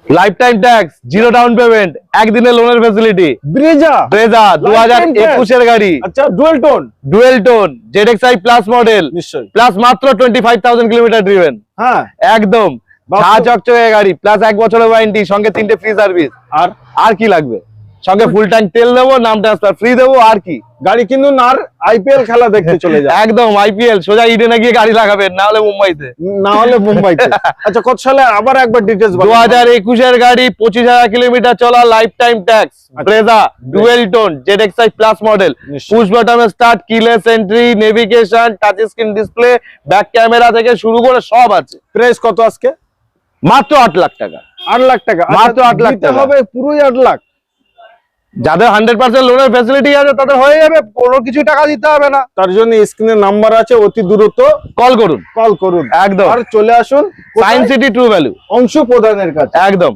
Life time tax, zero down payment, একদিনের লোনের facility. Brezza 2021 এর গাড়ি। আচ্ছা, dual tone ZXi plus model, নিশ্চয়ই। প্লাস মাত্র 25,000 কিলোমিটার ড্রিভেন। হ্যাঁ, একদম ঝা চকচকে গাড়ি, প্লাস 1 বছরের ওয়ারেন্টি, সঙ্গে 3টে ফ্রি সার্ভিস। আর কি লাগবে? সঙ্গে ফুল ট্যাঙ্ক তেল দেবো, নাম ট্রান্সফার ফ্রি দেবো। আর কি? গাড়ি কিনুন আর আইপিএল খেলা দেখতে চলে যায়। একদম আইপিএল, সোজা ইডেনে গিয়ে গাড়ি লাগাবেন, না হলে মুম্বাইতে। আচ্ছা, কত সালে আবার একবার ডিটেইলস বলুন। 2021 এর গাড়ি, 25,000 কিলোমিটার চলা, life time tax, Brezza dual tone, ZXi plus model, push button start, keyless entry, navigation, touch screen display, back camera থেকে শুরু করে সব আছে। প্রাইস কত আজকে? মাত্র 8 লাখ টাকা। 8 লাখ টাকা, মাত্র 8 লাখ টাকা হবে, পুরোই 8 লাখ। যাদের 100% লোনের ফ্যাসিলিটি আছে তাদের হয়ে যাবে, কোনো কিছু টাকা দিতে হবে না। তার জন্য স্ক্রিনে নাম্বার আছে, অতি দ্রুত কল করুন একদম। আর চলে আসুন সায়েন্স সিটি ট্রু ভ্যালু অংশ প্রধানের কাছে। একদম।